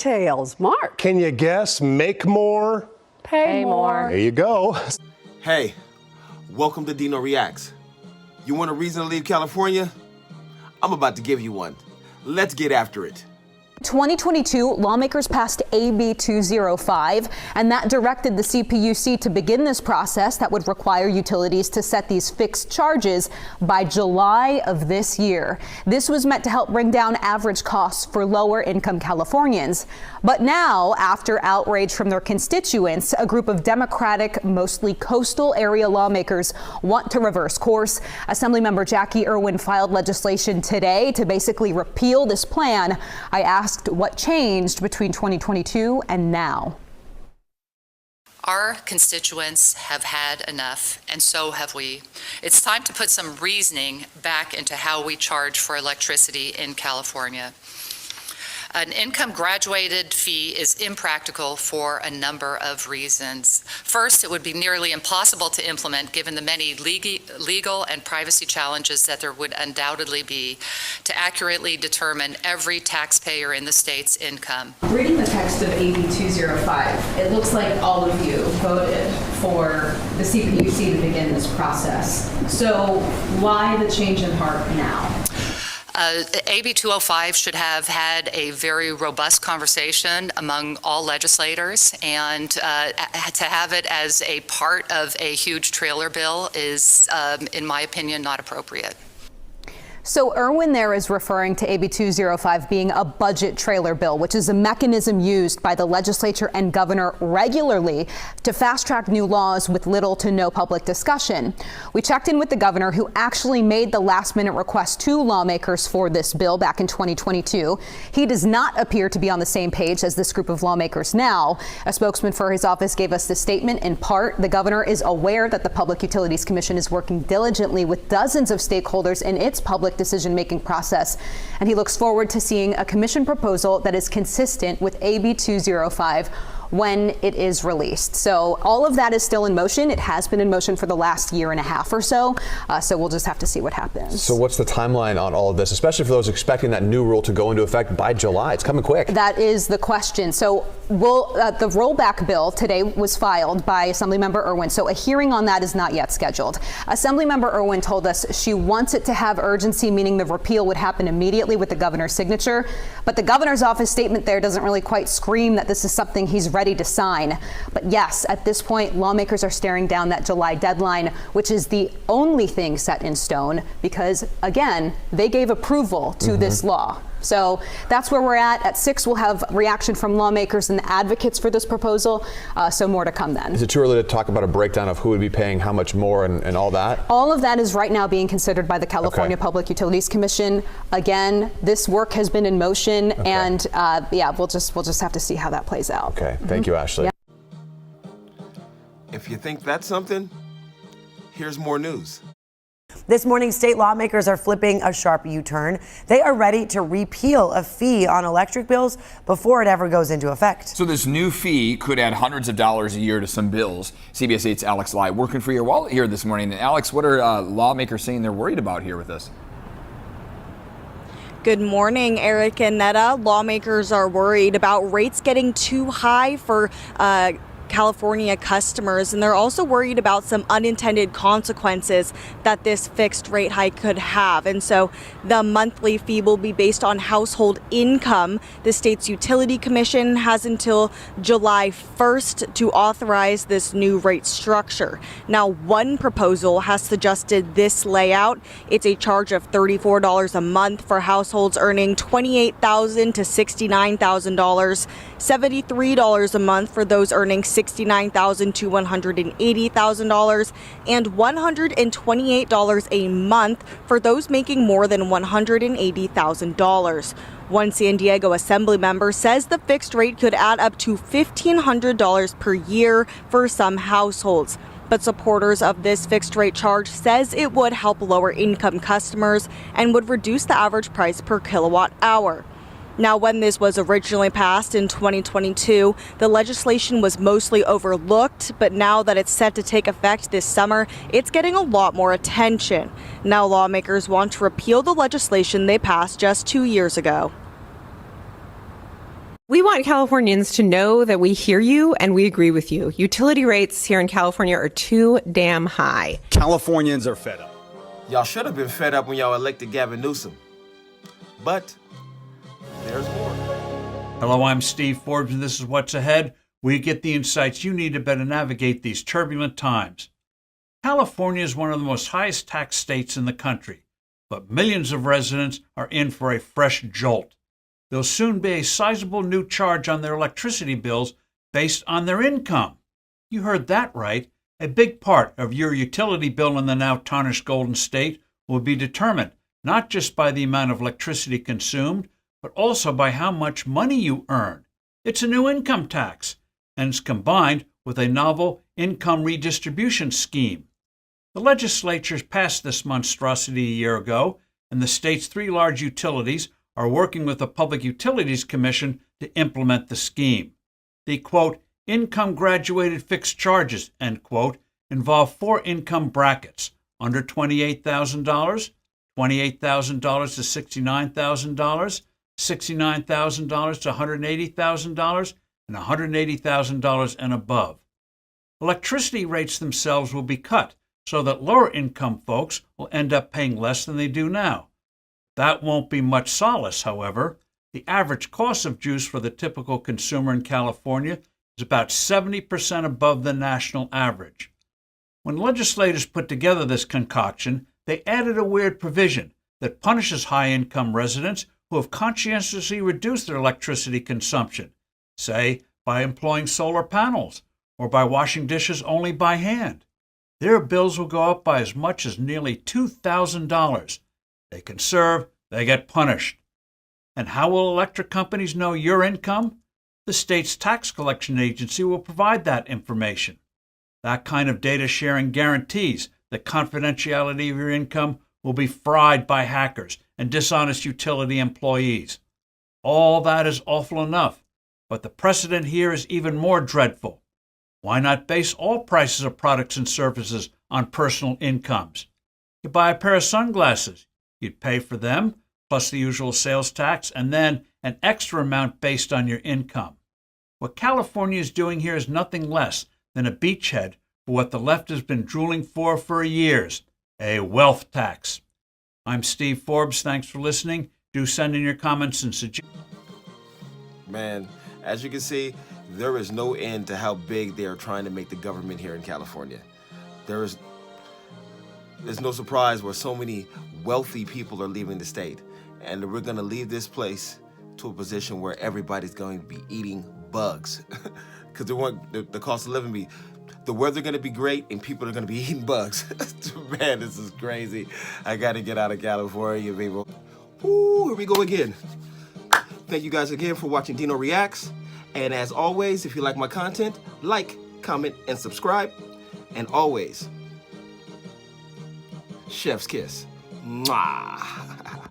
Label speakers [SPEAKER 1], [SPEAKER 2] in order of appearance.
[SPEAKER 1] details. Mark.
[SPEAKER 2] Can you guess? Make more,
[SPEAKER 1] Pay more.
[SPEAKER 2] There you go.
[SPEAKER 3] Hey, welcome to Dino Reacts. You want a reason to leave California? I'm about to give you one. Let's get after it.
[SPEAKER 4] 2022, lawmakers passed AB 205, and that directed the CPUC to begin this process that would require utilities to set these fixed charges by July of this year. This was meant to help bring down average costs for lower income Californians. But now, after outrage from their constituents, a group of Democratic, mostly coastal area lawmakers want to reverse course. Assemblymember Jackie Irwin filed legislation today to basically repeal this plan. I asked what changed between 2022 and now.
[SPEAKER 5] Our constituents have had enough, and so have we. It's time to put some reasoning back into how we charge for electricity in California. An income graduated fee is impractical for a number of reasons. First, it would be nearly impossible to implement given the many legal and privacy challenges that there would undoubtedly be to accurately determine every taxpayer in the state's income.
[SPEAKER 4] Reading the text of AB 205, it looks like all of you voted for the CPUC to begin this process. So why the change in heart now?
[SPEAKER 5] AB 205 should have had a very robust conversation among all legislators, and to have it as a part of a huge trailer bill is, in my opinion, not appropriate.
[SPEAKER 4] So Irwin there is referring to AB 205 being a budget trailer bill, which is a mechanism used by the legislature and governor regularly to fast track new laws with little to no public discussion. We checked in with the governor, who actually made the last minute request to lawmakers for this bill back in 2022. He does not appear to be on the same page as this group of lawmakers now. A spokesman for his office gave us this statement. In part, the governor is aware that the Public Utilities Commission is working diligently with dozens of stakeholders in its public decision-making process, and he looks forward to seeing a commission proposal that is consistent with AB 205 when it is released. So all of that is still in motion. It has been in motion for the last year and a half or so. So we'll just have to see what happens.
[SPEAKER 6] So what's the timeline on all of this, especially for those expecting that new rule to go into effect by July? It's coming quick.
[SPEAKER 4] That is the question. So the rollback bill today was filed by Assemblymember Irwin. So a hearing on that is not yet scheduled. Assemblymember Irwin told us she wants it to have urgency, meaning the repeal would happen immediately with the governor's signature. But the governor's office statement there doesn't really quite scream that this is something he's ready to sign. But yes, at this point, lawmakers are staring down that July deadline, which is the only thing set in stone because, again, they gave approval to this law. So that's where we're at. At 6, we'll have reaction from lawmakers and the advocates for this proposal. So more to come then.
[SPEAKER 6] Is it too early to talk about a breakdown of who would be paying how much more and all that?
[SPEAKER 4] All of that is right now being considered by the California Public Utilities Commission. Again, this work has been in motion, and yeah, we'll just have to see how that plays out.
[SPEAKER 6] Okay, thank you, Ashley.
[SPEAKER 4] Yeah.
[SPEAKER 3] If you think that's something, here's more news.
[SPEAKER 7] This morning, state lawmakers are flipping a sharp U-turn. They are ready to repeal a fee on electric bills before it ever goes into effect.
[SPEAKER 8] So this new fee could add hundreds of dollars a year to some bills. CBS 8's Alex Lai working for your wallet here this morning. And Alex, what are lawmakers saying they're worried about here with this?
[SPEAKER 9] Good morning, Eric and Netta. Lawmakers are worried about rates getting too high for California customers, and they're also worried about some unintended consequences that this fixed rate hike could have. And so the monthly fee will be based on household income. The state's utility commission has until July 1st to authorize this new rate structure. Now, one proposal has suggested this layout. It's a charge of $34 a month for households earning $28,000 to $69,000, $73 a month for those earning $69,000 to $180,000, and $128 a month for those making more than $180,000. One San Diego Assembly member says the fixed rate could add up to $1,500 per year for some households. But supporters of this fixed rate charge says it would help lower income customers and would reduce the average price per kilowatt hour. Now, when this was originally passed in 2022, the legislation was mostly overlooked, but now that it's set to take effect this summer, it's getting a lot more attention. Now lawmakers want to repeal the legislation they passed just 2 years ago.
[SPEAKER 10] We want Californians to know that we hear you and we agree with you. Utility rates here in California are too damn high.
[SPEAKER 11] Californians are fed up.
[SPEAKER 3] Y'all should have been fed up when y'all elected Gavin Newsom. But there's more.
[SPEAKER 12] Hello, I'm Steve Forbes, and this is What's Ahead, where you get the insights you need to better navigate these turbulent times. California is one of the most highest tax states in the country, but millions of residents are in for a fresh jolt. There'll soon be a sizable new charge on their electricity bills based on their income. You heard that right. A big part of your utility bill in the now tarnished Golden State will be determined not just by the amount of electricity consumed, but also by how much money you earn. It's a new income tax, and it's combined with a novel income redistribution scheme. The legislature passed this monstrosity a year ago, and the state's 3 large utilities are working with the Public Utilities Commission to implement the scheme. The, quote, income graduated fixed charges, end quote, involve 4 income brackets: under $28,000, $28,000 to $69,000, $69,000 to $180,000, and $180,000 and above. Electricity rates themselves will be cut so that lower income folks will end up paying less than they do now. That won't be much solace, however. The average cost of juice for the typical consumer in California is about 70% above the national average. When legislators put together this concoction, they added a weird provision that punishes high-income residents who have conscientiously reduced their electricity consumption, say by employing solar panels or by washing dishes only by hand. Their bills will go up by as much as nearly $2,000. They conserve, they get punished. And how will electric companies know your income? The state's tax collection agency will provide that information. That kind of data sharing guarantees the confidentiality of your income will be fried by hackers and dishonest utility employees. All that is awful enough, but the precedent here is even more dreadful. Why not base all prices of products and services on personal incomes? You buy a pair of sunglasses, you'd pay for them, plus the usual sales tax, and then an extra amount based on your income. What California is doing here is nothing less than a beachhead for what the left has been drooling for years, a wealth tax. I'm Steve Forbes. Thanks for listening. Do send in your comments and suggestions.
[SPEAKER 3] Man, as you can see, there is no end to how big they are trying to make the government here in California. There's no surprise where so many wealthy people are leaving the state. And we're going to leave this place to a position where everybody's going to be eating bugs. Because the cost of living the weather going to be great and people are going to be eating bugs. Man, this is crazy. I got to get out of California, people. Ooh, here we go again. Thank you guys again for watching Dino Reacts. And as always, if you like my content, like, comment, and subscribe. And always, chef's kiss. Mwah.